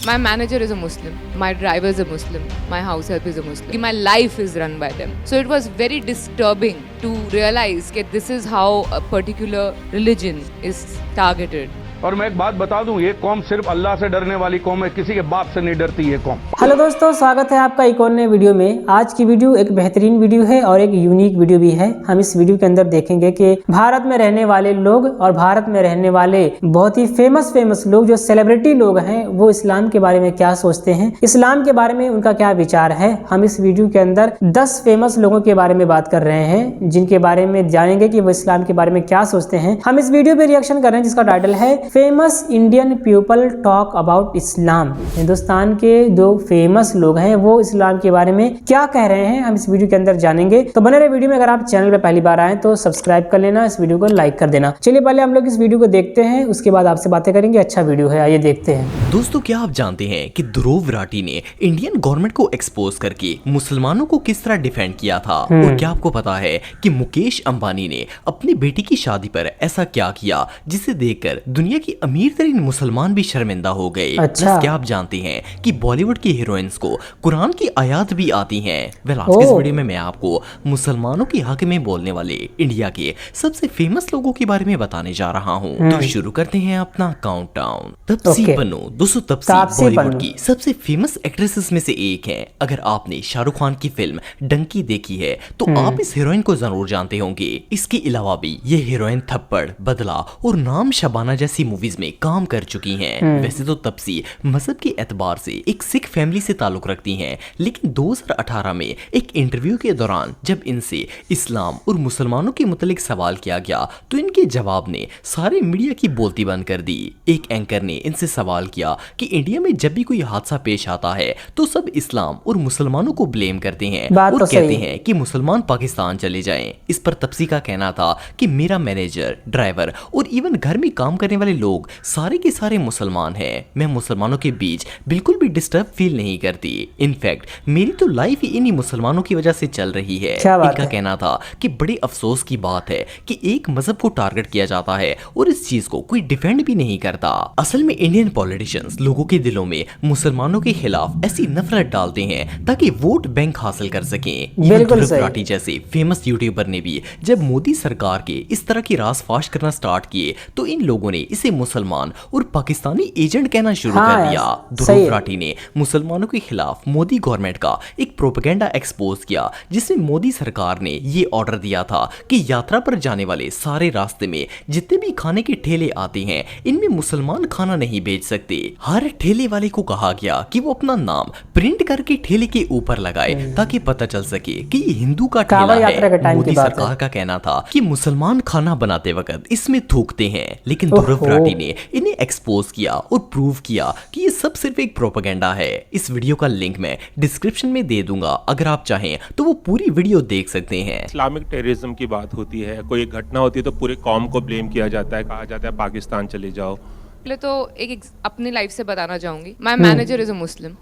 My manager is a Muslim. My driver is a Muslim. My house help is a Muslim. My life is run by them. So it was very disturbing to realize that this is how a particular religion is targeted. और मैं एक बात बता दूं, ये कौम सिर्फ अल्लाह से डरने वाली कौम है, किसी के बाप से नहीं डरती ये कौम। हेलो दोस्तों, स्वागत है आपका एक और नए वीडियो में। आज की वीडियो एक बेहतरीन वीडियो है और एक यूनिक वीडियो भी है। हम इस वीडियो के अंदर देखेंगे कि भारत में रहने वाले लोग और भारत में रहने वाले बहुत ही फेमस लोग, जो सेलिब्रिटी लोग हैं, वो इस्लाम के बारे में क्या सोचते हैं, इस्लाम के बारे में उनका क्या विचार है। हम इस वीडियो के अंदर 10 फेमस लोगों के बारे में बात कर रहे हैं, जिनके बारे में जानेंगे कि वो इस्लाम के बारे में क्या सोचते हैं। हम इस वीडियो पे रिएक्शन कर रहे हैं जिसका टाइटल है famous Indian people talk about Islam. Hindustan के जो फेमस लोग हैं वो इस्लाम के बारे में क्या कह रहे हैं, हम इस वीडियो के अंदर जानेंगे। तो बने रहे वीडियो में। अगर आप चैनल पे पहली बार आए तो सब्सक्राइब कर लेना, इस वीडियो को लाइक कर देना। चलिए पहले हम लोग इस वीडियो को देखते हैं, उसके बाद आपसे बातें करेंगे। अच्छा वीडियो है, आइए देखते हैं। दोस्तों, क्या आप जानते हैं कि ध्रुव राठी ने इंडियन गवर्नमेंट को एक्सपोज करके मुसलमानों को किस तरह डिफेंड किया था? और क्या आपको पता है कि मुकेश अंबानी ने अपनी बेटी की शादी पर ऐसा क्या किया जिसे देखकर दुनिया की अमीर तरीन मुसलमान भी शर्मिंदा हो गए? अच्छा। क्या आप जानते हैं कि बॉलीवुड की हीरोइंस को कुरान की आयत भी आती हैं? वेल, आज के इस वीडियो में मैं आपको मुसलमानों की हक में बोलने वाले इंडिया के सबसे फेमस लोगों के बारे में बताने जा रहा हूँ। तो शुरू करते हैं अपना काउंटडाउन। तापसी पन्नू। दोस्तों, तापसी बॉलीवुड की सबसे फेमस एक्ट्रेसेस में से एक है। अगर आपने शाहरुख खान की फिल्म डंकी देखी है तो आप इस हीरोइन को जरूर जानते होंगे। इसके अलावा भी ये हीरोइन थप्पड़, बदला और नाम शबाना जैसी मूवीज में काम कर चुकी हैं। वैसे तो तापसी मजहब के एतबार से एक सिख फैमिली से ताल्लुक रखती हैं, लेकिन 2018 में एक इंटरव्यू के दौरान जब इनसे इस्लाम और मुसलमानों के मुतालिक सवाल किया गया तो इनके जवाब ने सारे मीडिया की बोलती बंद कर दी। एक एंकर ने इनसे सवाल किया कि इंडिया में जब भी कोई हादसा पेश आता है तो सब इस्लाम और मुसलमानों को ब्लेम करते हैं और तो कहते हैं कि मुसलमान पाकिस्तान चले जाएं। इस पर तापसी का कहना था कि मेरा मैनेजर, ड्राइवर और इवन घर में काम करने वाले लोग सारे के सारे मुसलमान हैं। मैं मुसलमानों के बीच बिल्कुल भी डिस्टर्ब फील नहीं करती। इनफैक्ट मेरी तो लाइफ ही इन्हीं मुसलमानों की वजह से चल रही है। इनका कहना था कि बड़े अफसोस की बात है कि एक मजहब को टारगेट किया जाता है और इस चीज को कोई डिफेंड भी नहीं करता। असल में इंडियन पॉलिटिशियंस लोगों के दिलों में मुसलमानों के खिलाफ ऐसी नफरत डालते हैं ताकि वोट बैंक हासिल कर सकें। ध्रुव राठी जैसे फेमस यूट्यूबर ने भी जब मोदी सरकार के इस तरह की राज फाश करना स्टार्ट किए तो इन लोगों ने इसे मुसलमान और पाकिस्तानी एजेंट कहना शुरू कर दिया। ध्रुव राठी ने मुसलमानों के खिलाफ मोदी गवर्नमेंट का एक प्रोपेगेंडा एक्सपोज किया, जिसमें मोदी सरकार ने ये ऑर्डर दिया था कि यात्रा पर जाने वाले सारे रास्ते में जितने भी खाने के ठेले आते हैं इनमें मुसलमान खाना नहीं बेच सकते। हर ठेले वाले को कहा गया कि वो अपना नाम प्रिंट करके ठेले के ऊपर लगाए ताकि पता चल सके कि ये हिंदू का ठेला है। मोदी सरकार का कहना था कि मुसलमान खाना बनाते वक्त इसमें थूकते हैं, लेकिन ध्रुव राठी ने इन्हें एक्सपोज किया और प्रूव किया कि ये सब सिर्फ एक प्रोपेगेंडा है। इस वीडियो का लिंक मैं डिस्क्रिप्शन में दे दूंगा, अगर आप चाहें तो वो पूरी वीडियो देख सकते हैं। इस्लामिक टेररिज्म की बात होती है, कोई एक घटना होती है तो पूरे कौम को ब्लेम किया जाता है, कहा जाता है पाकिस्तान चले जाओ। पहले तो एक अपनी लाइफ से बताना चाहूंगी। My manager is a Muslim,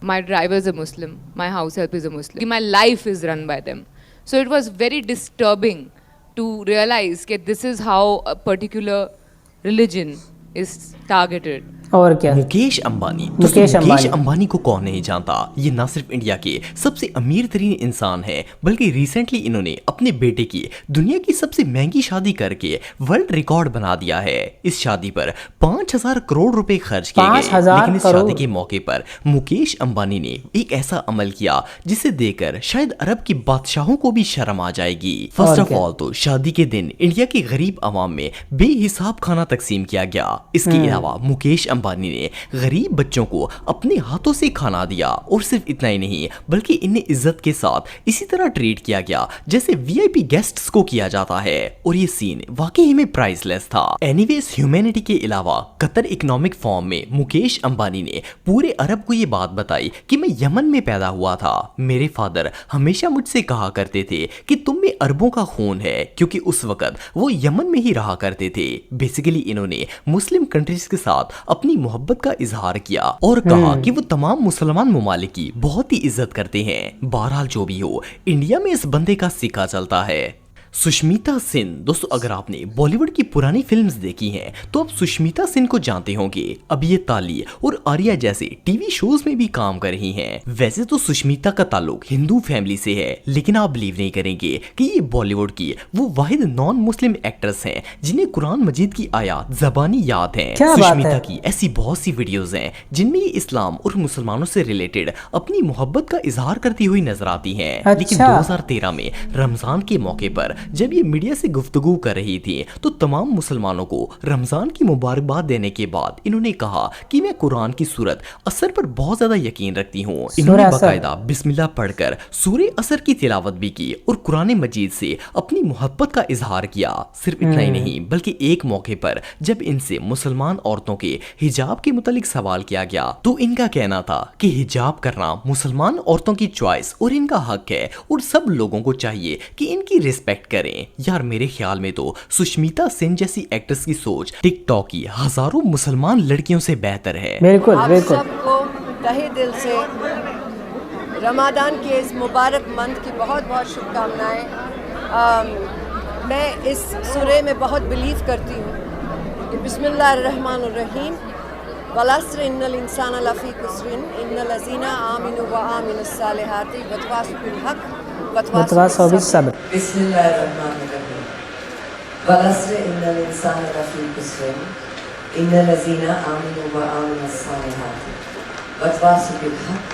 my driver is a Muslim, my house help is a Muslim, my life is run by them. So it was very disturbing to realise कि this is how a particular religion is targeted. और क्या मुकेश अंबानी। मुकेश अंबानी को कौन नहीं जानता? ये ना सिर्फ इंडिया के सबसे अमीर तरीन इंसान है, बल्कि रिसेंटली इन्होंने अपने बेटे की दुनिया की सबसे महंगी शादी करके वर्ल्ड रिकॉर्ड बना दिया है। इस शादी पर 5,000 करोड़ रुपए खर्च किए गए, लेकिन इस शादी के मौके पर मुकेश अंबानी ने एक ऐसा अमल किया जिसे देखकर शायद अरब की बादशाहों को भी शर्म आ जाएगी। फर्स्ट ऑफ ऑल तो शादी के दिन इंडिया के गरीब आवाम में बेहिसाब खाना तकसीम किया गया। इसके अलावा मुकेश अंबानी ने गरीब बच्चों को अपने हाथों से खाना दिया, और सिर्फ इतना ही नहीं बल्कि इन्हें इज्जत के साथ इसी तरह ट्रीट किया गया जैसे वीआईपी गेस्ट्स को किया जाता है, और ये सीन वाकई में प्राइसलेस था। एनीवेज, ह्यूमैनिटी के अलावा कतर इकोनॉमिक फॉर्म में मुकेश अंबानी ने पूरे अरब को ये बात बताई कि मैं यमन में पैदा हुआ था। मेरे फादर हमेशा मुझसे कहा करते थे कि तुम में अरबों का खून है, क्योंकि उस वक्त वो यमन में ही रहा करते थे। बेसिकली इन्होंने मुस्लिम कंट्रीज के साथ अपनी मोहब्बत का इजहार किया और कहा कि वो तमाम मुसलमान ममालिक की बहुत ही इज्जत करते हैं। बहरहाल जो भी हो, इंडिया में इस बंदे का सिक्का चलता है। सुष्मिता सेन। दोस्तों अगर आपने बॉलीवुड की पुरानी फिल्म्स देखी हैं तो आप सुष्मिता सेन को जानते होंगे। अब ये ताली और आर्या जैसे टीवी शोज में भी काम कर रही हैं। वैसे तो सुष्मिता का ताल्लुक हिंदू फैमिली से है, लेकिन आप बिलीव नहीं करेंगे कि ये बॉलीवुड की वो वाहिद नॉन मुस्लिम एक्ट्रेस हैं जिन्हें कुरान मजीद की आयत ज़बानी याद है। सुष्मिता की ऐसी बहुत सी वीडियोस हैं जिनमें ये इस्लाम और मुसलमानों से रिलेटेड अपनी मोहब्बत का इजहार करती हुई नजर आती हैं। लेकिन 2013 में रमजान के मौके पर जब ये मीडिया से गुफ्तगू कर रही थी तो तमाम मुसलमानों को रमजान की मुबारकबाद देने के बाद इन्होंने कहा कि मैं कुरान की सूरत असर पर बहुत ज्यादा यकीन रखती हूँ। इन्होंने बाकायदा बिस्मिल्लाह पढ़कर सूरे असर की तिलावत भी की और कुरान मजीद से अपनी मोहब्बत का इजहार किया। सिर्फ इतना ही नहीं बल्कि एक मौके पर जब इनसे मुसलमान औरतों के हिजाब के मुतालिक सवाल किया गया तो इनका कहना था कि हिजाब करना मुसलमान औरतों की चॉइस और इनका हक है और सब लोगों को चाहिए कि इनकी रिस्पेक्ट करें। यार मेरे ख्याल में तो सुष्मिता सेन जैसी एक्ट्रेस की सोच टिकटॉक की हजारों मुसलमान लड़कियों से बेहतर है। बिल्कुल बिल्कुल। सबको तहे दिल से रमजान के इस मुबारक मंथ की बहुत बहुत शुभकामनाएं। मैं इस सूरे में बहुत बिलीव करती हूँ कि बिस्मिल्लाहिर्रहमानिर्रहीम वलस्र इन्नल इंसान लफी खुस्रिन इन्नल लज़ीना आमिनु व आमिनुस सालिहाति वतवासौ बिल हक़ वतवासौ बिस सब्र। बिस्मिल्लाहिर्रहमानिर्रहीम वलस्र इन्नल इंसान लफी खुस्रिन इन्नल लज़ीना आमिनु व आमिनुस सालिहाति वतवासौ बिल हक़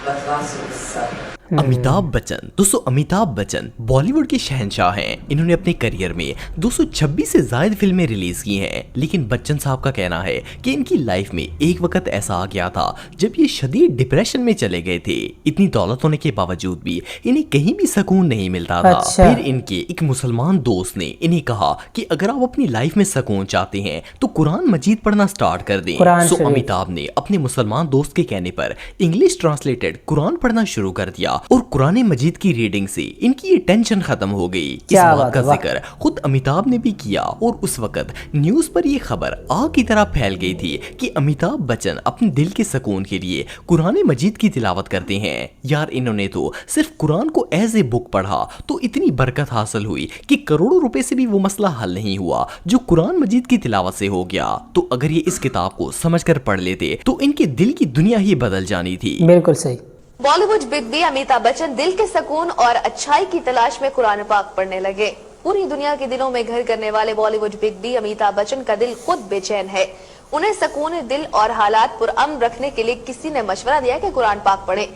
वतवासौ बिस सब्र। अमिताभ बच्चन। दोस्तों अमिताभ बच्चन बॉलीवुड के शहंशाह हैं। इन्होंने अपने करियर में 226 से ज्यादा फिल्में रिलीज की हैं, लेकिन बच्चन साहब का कहना है कि इनकी लाइफ में एक वक्त ऐसा आ गया था जब ये शदीद डिप्रेशन में चले गए थे। इतनी दौलत होने के बावजूद भी इन्हें कहीं भी सुकून नहीं मिलता था। फिर इनके एक मुसलमान दोस्त ने इन्हें कहा कि अगर आप अपनी लाइफ में सुकून चाहते हैं तो कुरान मजीद पढ़ना स्टार्ट कर दें। सो अमिताभ ने अपने मुसलमान दोस्त के कहने पर इंग्लिश ट्रांसलेटेड कुरान पढ़ना शुरू कर दिया और कुरान मजीद की रीडिंग से इनकी ये टेंशन खत्म हो गई। इस बात का जिक्र खुद अमिताभ ने भी किया और उस वक्त न्यूज पर ये खबर आग की तरह फैल गई थी कि अमिताभ बच्चन अपने दिल के सुकून के लिए कुरान मजीद की तिलावत करते हैं। यार इन्होंने तो सिर्फ कुरान को एज ए बुक पढ़ा तो इतनी बरकत हासिल हुई कि करोड़ों रुपए से भी वो मसला हल नहीं हुआ जो कुरान मजीद की तिलावत से हो गया। तो अगर ये इस किताब को समझकर पढ़ लेते तो इनके दिल की दुनिया ही बदल जानी थी। बिल्कुल सही। बॉलीवुड बिग बी अमिताभ बच्चन दिल के सुकून और अच्छाई की तलाश में कुरान पाक पढ़ने लगे। पूरी दुनिया के दिलों में घर करने वाले बॉलीवुड बिग बी अमिताभ बच्चन का दिल खुद बेचैन है। उन्हें सुकून दिल और हालात पुरअमन रखने के लिए किसी ने मशवरा दिया कि कुरान पाक पढ़ें।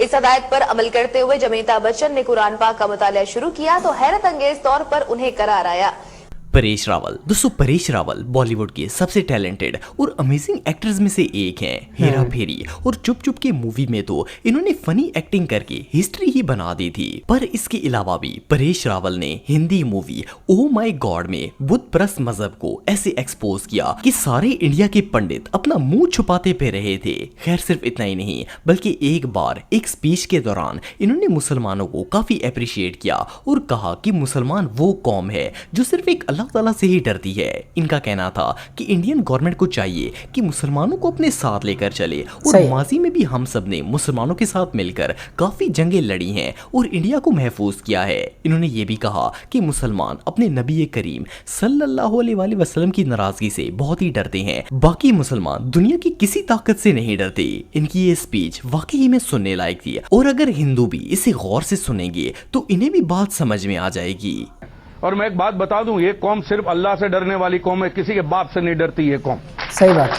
इस हदायत पर अमल करते हुए जब अमिताभ बच्चन ने कुरान पाक का मुतालिया शुरू किया तो हैरत अंगेज तौर पर उन्हें करार आया। परेश रावल। दोस्तों परेश रावल बॉलीवुड के सबसे टैलेंटेड और अमेजिंग एक्टर्स में से एक हैं। हेरा फेरी और चुप चुप के मूवी में तो इन्होंने फनी एक्टिंग करके हिस्ट्री ही बना दी थी। पर इसके अलावा भी परेश रावल ने Hindi movie oh my God में बुद्ध परस्त मजहब को ऐसे एक्सपोज किया कि सारे इंडिया के पंडित अपना मुंह छुपाते पे रहे थे। खैर सिर्फ इतना ही नहीं बल्कि एक बार एक स्पीच के दौरान इन्होंने मुसलमानों को काफी अप्रिशिएट किया और कहा कि मुसलमान वो कौम है जो सिर्फ एक अल्लाह ताला से ही डरती है। इनका कहना था कि इंडियन गवर्नमेंट को चाहिए कि मुसलमानों को अपने साथ लेकर चले और माजी में भी हम सब ने मुसलमानों के साथ मिलकर काफी जंगें लड़ी हैं और इंडिया को महफूज किया है। इन्होंने ये भी कहा कि मुसलमान अपने नबी करीम सल्लल्लाहु अलैहि वसल्लम की नाराजगी से बहुत ही डरते हैं, बाकी मुसलमान दुनिया की किसी ताकत से नहीं डरते। इनकी ये स्पीच वाकई में सुनने लायक थी और अगर हिंदू भी इसे गौर से सुनेंगे तो इन्हें भी बात समझ में आ जाएगी। और मैं एक बात बता दूं, ये कौम सिर्फ अल्लाह से डरने वाली कौम है, किसी के बाप से नहीं डरती ये कौम। सही बात।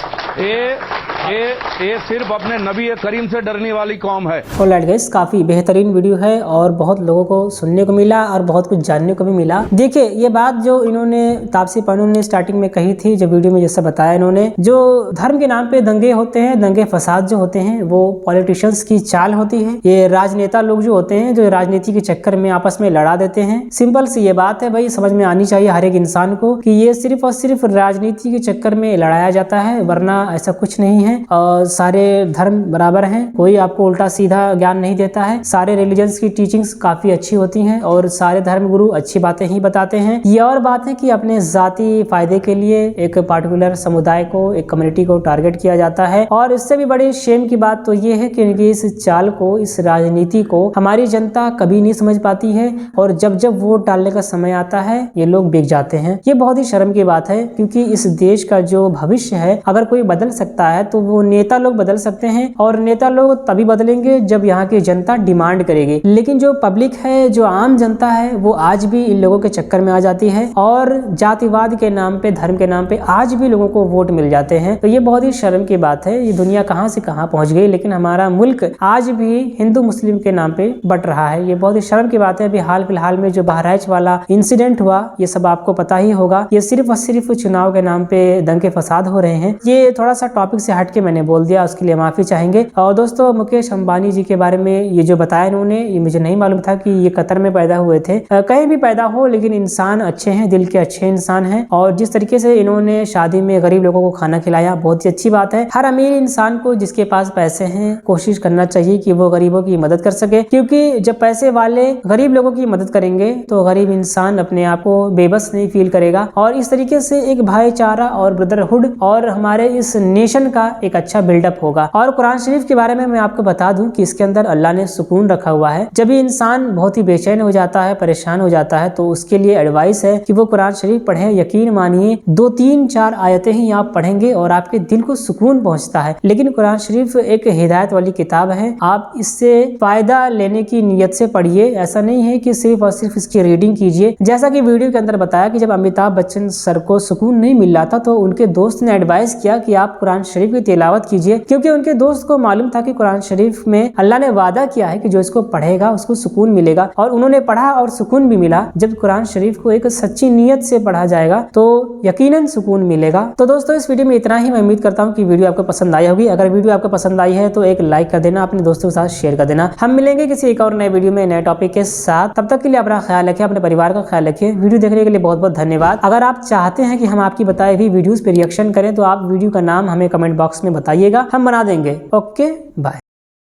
ये सिर्फ अपने नबी करीम से डरने वाली कौम है। ऑलराइट गाइस, काफी बेहतरीन वीडियो है और बहुत लोगों को सुनने को मिला और बहुत कुछ जानने को भी मिला। देखिए ये बात जो इन्होंने तापसी पन्नू ने स्टार्टिंग में कही थी, जो वीडियो में जैसा बताया इन्होंने, जो धर्म के नाम पे दंगे होते हैं, दंगे फसाद जो होते हैं वो पॉलिटिशियंस की चाल होती है। ये राजनेता लोग जो होते हैं जो राजनीति के चक्कर में आपस में लड़ा देते हैं। सिंपल सी ये बात है भाई, समझ में आनी चाहिए हर एक इंसान को कि ये सिर्फ और सिर्फ राजनीति के चक्कर में लड़ाया जाता है, वरना ऐसा कुछ नहीं है। और सारे धर्म बराबर हैं, कोई आपको उल्टा सीधा ज्ञान नहीं देता है। सारे रिलीजन्स की टीचिंग्स काफी अच्छी होती हैं और सारे धर्म गुरु अच्छी बातें ही बताते हैं। ये और बात है कि अपने जाती फायदे के लिए एक पार्टिकुलर समुदाय को, एक कम्युनिटी को टारगेट किया जाता है। और इससे भी बड़ी शेम की बात तो ये है कि इस चाल को, इस राजनीति को हमारी जनता कभी नहीं समझ पाती है और जब जब वोट डालने का समय आता है ये लोग बिक जाते हैं। ये बहुत ही शर्म की बात है, क्योंकि इस देश का जो भविष्य है अगर कोई बदल सकता है तो वो नेता लोग बदल सकते हैं, और नेता लोग तभी बदलेंगे जब यहाँ की जनता डिमांड करेगी। लेकिन जो पब्लिक है, जो आम जनता है, वो आज भी इन लोगों के चक्कर में आ जाती है और जातिवाद के नाम पे, धर्म के नाम पे आज भी लोगों को वोट मिल जाते हैं। तो ये बहुत ही शर्म की बात है। ये दुनिया कहाँ से कहाँ पहुंच गई, लेकिन हमारा मुल्क आज भी हिंदू मुस्लिम के नाम पे बट रहा है। ये बहुत ही शर्म की बात है। अभी हाल फिलहाल में जो बहराइच वाला इंसिडेंट हुआ, ये सब आपको पता ही होगा। ये सिर्फ और सिर्फ चुनाव के नाम पे दंगे फसाद हो रहे हैं। ये थोड़ा सा टॉपिक से हट के मैंने बोल दिया, उसके लिए माफी चाहेंगे। और दोस्तों, मुकेश अंबानी जी के बारे में ये जो बताया इन्होंने, ये मुझे नहीं मालूम था कि ये कतर में पैदा हुए थे। कहीं भी पैदा हो, लेकिन इंसान अच्छे हैं, दिल के अच्छे इंसान हैं। और जिस तरीके से इन्होंने शादी में गरीब लोगों को खाना खिलाया, बहुत ही अच्छी बात है। हर अमीर इंसान को, जिसके पास पैसे हैं, कोशिश करना चाहिए कि वो गरीबों की मदद कर सके, क्योंकि जब पैसे वाले गरीब लोगों की मदद करेंगे तो गरीब इंसान अपने आप को बेबस नहीं फील करेगा। और इस तरीके से एक भाईचारा और ब्रदरहुड और हमारे इस नेशन का एक अच्छा बिल्डअप होगा। और कुरान शरीफ के बारे में मैं आपको बता दूं कि इसके अंदर अल्लाह ने सुकून रखा हुआ है। जब भी इंसान बहुत ही बेचैन हो जाता है, परेशान हो जाता है, तो उसके लिए एडवाइस है कि वो कुरान शरीफ पढ़े। यकीन मानिए 2-3-4 आयतें ही आप पढ़ेंगे और आपके दिल को सुकून पहुंचता है। लेकिन कुरान शरीफ एक हिदायत वाली किताब है, आप इससे फायदा लेने की नीयत से पढ़िए। ऐसा नहीं है कि सिर्फ और सिर्फ इसकी रीडिंग कीजिए। जैसा कि वीडियो के अंदर बताया कि जब अमिताभ बच्चन सर को सुकून नहीं मिल रहा था तो उनके दोस्त ने एडवाइस किया कि आप कुरान शरीफ की तिलावत कीजिए, क्योंकि उनके दोस्त को मालूम था कि कुरान शरीफ में अल्लाह ने वादा किया है कि जो इसको पढ़ेगा उसको सुकून मिलेगा। और उन्होंने पढ़ा और सुकून भी मिला। जब कुरान शरीफ को एक सच्ची नीयत से पढ़ा जाएगा तो यकीनन सुकून मिलेगा। तो दोस्तों, इस वीडियो में इतना ही। मैं उम्मीद करता हूँ कि वीडियो आपको पसंद आई होगी। अगर वीडियो आपको पसंद आई है तो एक लाइक कर देना, अपने दोस्तों के साथ शेयर कर देना। हम मिलेंगे किसी एक और नए वीडियो में, नए टॉपिक के साथ। तब तक के लिए अपना ख्याल रखिए, अपने परिवार का ख्याल रखिए। वीडियो देखने के लिए बहुत बहुत धन्यवाद। अगर आप चाहते हैं कि हम आपकी बताई हुई वीडियोस पे रिएक्शन करें तो आप वीडियो का नाम हमें कमेंट बॉक्स में बताइएगा, हम बना देंगे। Okay, bye.